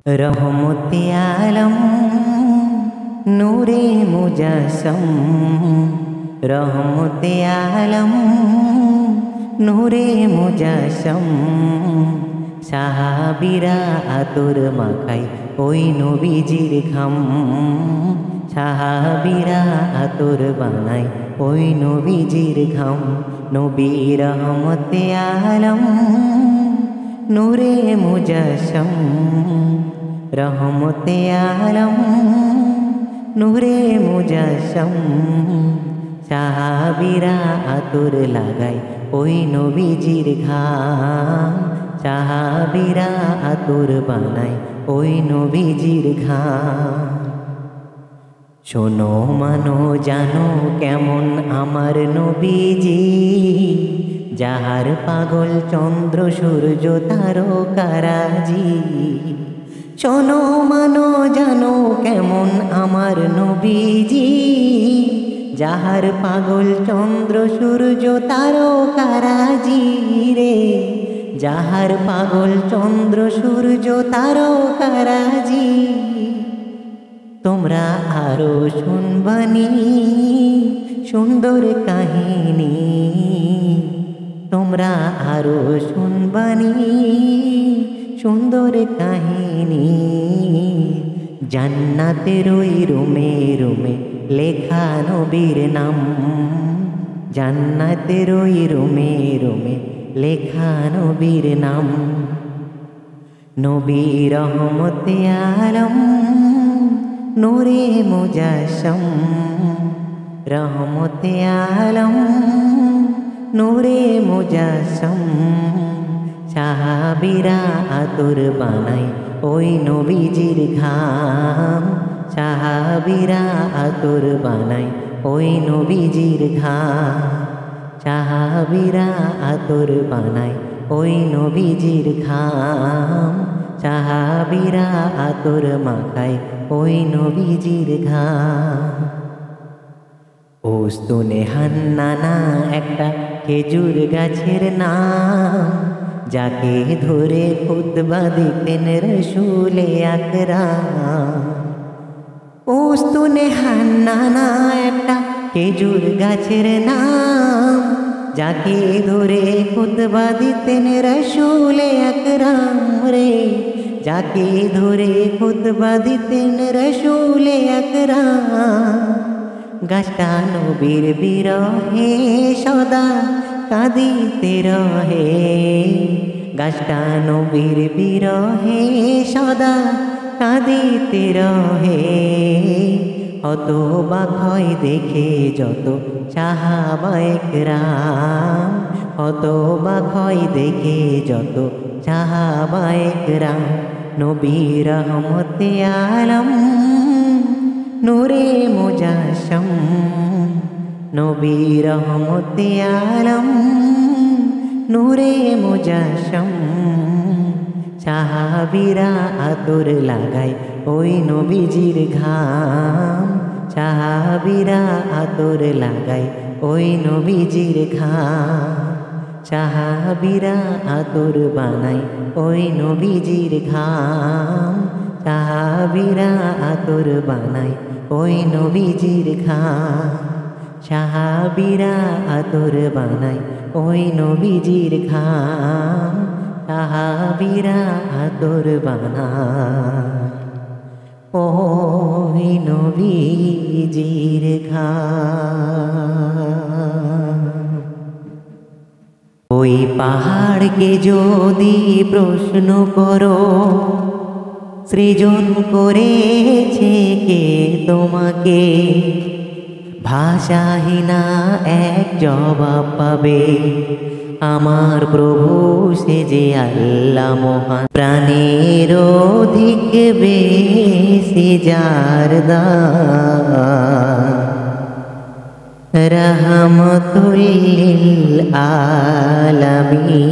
रहमते आलम नूरे मुजस्सम, रहमते आलम नूरे मुजस्सम। साहाबीरा आतोर माखाय ओई नबीजिर घाम, साहाबीरा आतोर बानाय ओई नबीजिर घाम। नबी रहमते आलम नूरे मुजस्सम, रहमते आलम नूरे मुजस्सम। साहाबीरा आतोर लागाय ओई नबीजिर घाम, साहाबीरा आतोर बानाय ओई नबीजिर घाम। शोनो मानो जानो केमन आमार नबीजी, যাহার পাগল চন্দ্র সূর্য তারকারাজি। শোনো মানো জানো কেমন আমার নবীজি, যাহার পাগল চন্দ্র সূর্য তারকারাজি রে, যাহার পাগল চন্দ্র সূর্য তারকারাজি। তোমরা আরো শুনবানি সুন্দর কাহিনী, তোমরা আরো শুনবানি সুন্দর কাহিনী। জান্নাতের ওই রুমে রুমে লেখা নবীর নাম, জান্নাতের ওই রুমে রুমে লেখা নবীর নাম। নবী রহমতে আলম নূরে মুজস্সম, रहमते आलम नूरे मुजस्सम। साहाबीरा आतोर बानाय ओई नबीजिर घाम, साहाबीरा आतोर बानाय ओई नबीजिर घाम। साहाबीरा आतोर बानाय ओई नबीजिर घाम, साहाबीरा आतोर माखाय ओई नबीजिर घाम। उस्तुने हान्नाना एकटा खेजुर गाछेर नाम, जाके धरे खुतबा दितेन रसूले আকরাম। उस्तुने हान्नाना एकटा खेजुर गाछेर नाम, जाके धरे खुतबा दितेन रसूले আকরাম रे, जाके धरे खुतबा दितेन रसूले আকরাম। গাছটা নবীর বিরহে সদা কাঁদিতে রহে, গাছটা নবীর বিরহে সদা কাঁদিতে রহে। হতবাক হয় দেখে যত সাহাবায়ে কেরাম, হতবাক হয় দেখে যত সাহাবায়ে কেরাম। নবী রহমতে আলম नूरे मुजस्सम, नबी रहमते आलम नूरे मुजस्सम। साहाबीरा आतोर लागाय ओई नबीजिर घाम, साहाबीरा आतोर लागाय ओई नबीजिर घाम। साहाबीरा आतोर बानाय ओई नबीजिर घाम, साहाबीरा आतोर बानाय ओई नबीजिर घाम। साहाबीरा आतोर बानाय ओई नबीजिर घाम, साहाबीरा आतोर बानाय ओई नबीजिर घाम। ওই পাহাড়কে যদি প্রশ্ন করো, সৃজন করেছে কে তোমাকে, ভাষাহীনা এক জবাব পাবে, আমার প্রভু সে যে আল্লাহ মহান। প্রাণের অধিক বেশি যার দান, রহমতুল লিল আলামিন।